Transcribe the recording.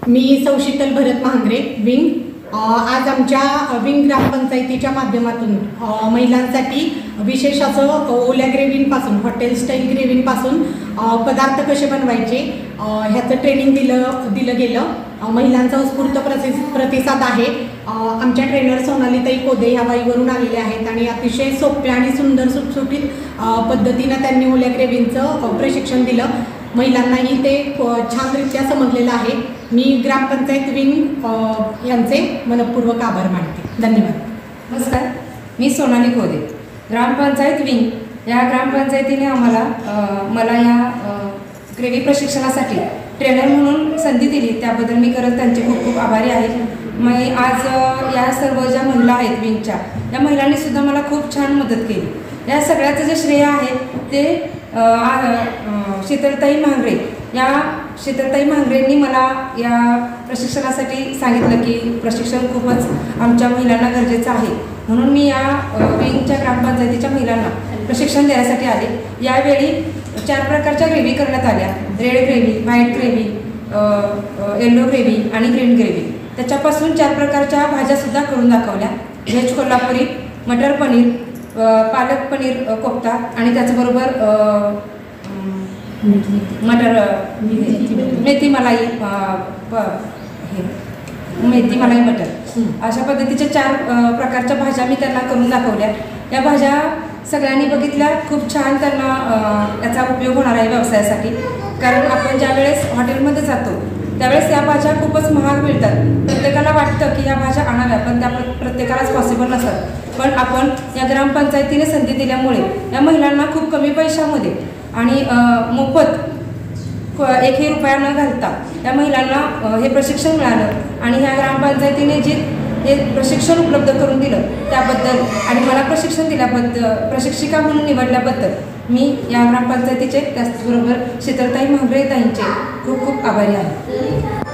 मी सौ शीतल भरत महांग्रे विंग आज आमच्या विंग ग्रामपंचायतीच्या माध्यमातून महिलांसाठी विशेष असं ओल्या ग्रेव्हीपासून हॉटेल स्टाईल ग्रेव्हीपासून पदार्थ कसे बनवायचे ह्याचं ट्रेनिंग दिलं गेलं। महिलांचा उत्स्फूर्त प्रतिसाद आहे। आमच्या ट्रेनर सोनालीताई कोदे ह्या बाईवरून आलेल्या आहेत आणि अतिशय सोप्या आणि सुंदर सुटसुटीत पद्धतीने त्यांनी ओल्या ग्रेव्हीचं प्रशिक्षण दिलं। महिलांनाही ते छानरित्या समजलेलं आहे। मी ग्रामपंचायत विंग यांचे मनपूर्वक आभार मानते। धन्यवाद। नमस्कार, मी सोनाली कोदे, ग्रामपंचायत विंग या ग्रामपंचायतीने मला या ग्रेव्ही प्रशिक्षणासाठी ट्रेनर म्हणून संधी दिली, त्याबद्दल मी खरंच त्यांचे खूप खूप आभारी आहे। मी आज या सर्व ज्या महिला आहेत विंगच्या, या महिलांनी सुद्धा मला खूप छान मदत केली। या सगळ्याचं जे श्रेय आहे ते शीतलताई महांग्रे, या शीतलताई महांग्रेंनी मला या प्रशिक्षणासाठी सांगितलं की प्रशिक्षण खूपच आमच्या महिलांना गरजेचं आहे, म्हणून मी या विंगच्या ग्रामपंचायतीच्या महिलांना प्रशिक्षण देण्यासाठी आले। यावेळी 4 प्रकारच्या ग्रेव्ही करण्यात आल्या, red gravy, white gravy, yellow gravy आणि ग्रीन ग्रेव्ही। त्याच्यापासून 4 प्रकारच्या भाज्यासुद्धा करून दाखवल्या, व्हेज कोल्हापुरी, मटर पनीर, पालक पनीर कोफ्ता आणि त्याचबरोबर मेथी मलाई मटर, अशा पद्धतीच्या 4 प्रकारच्या भाज्या मी त्यांना करून दाखवल्या। या भाज्या सगळ्यांनी बघितल्या, खूप छान त्यांना याचा उपयोग होणार आहे व्यवसायासाठी। कारण आपण ज्यावेळेस हॉटेलमध्ये जातो त्यावेळेस या भाज्या खूपच महाग मिळतात। प्रत्येकाला वाटतं की या भाज्या आणाव्या, पण त्या प्रत्येकालाच पॉसिबल नसतात। पण आपण या ग्रामपंचायतीने संधी दिल्यामुळे या महिलांना खूप कमी पैशामध्ये आणि मोफत 1ही रुपया न घालता या महिलांना हे प्रशिक्षण मिळालं आणि ह्या ग्रामपंचायतीने जे हे प्रशिक्षण उपलब्ध करून दिलं त्याबद्दल आणि मला प्रशिक्षण दिल्याबद्दल, प्रशिक्षिका म्हणून निवडल्याबद्दल मी या ग्रामपंचायतीचे त्याचबरोबर शीतलताई महांग्रे ताईंचे खूप खूप आभारी आहे।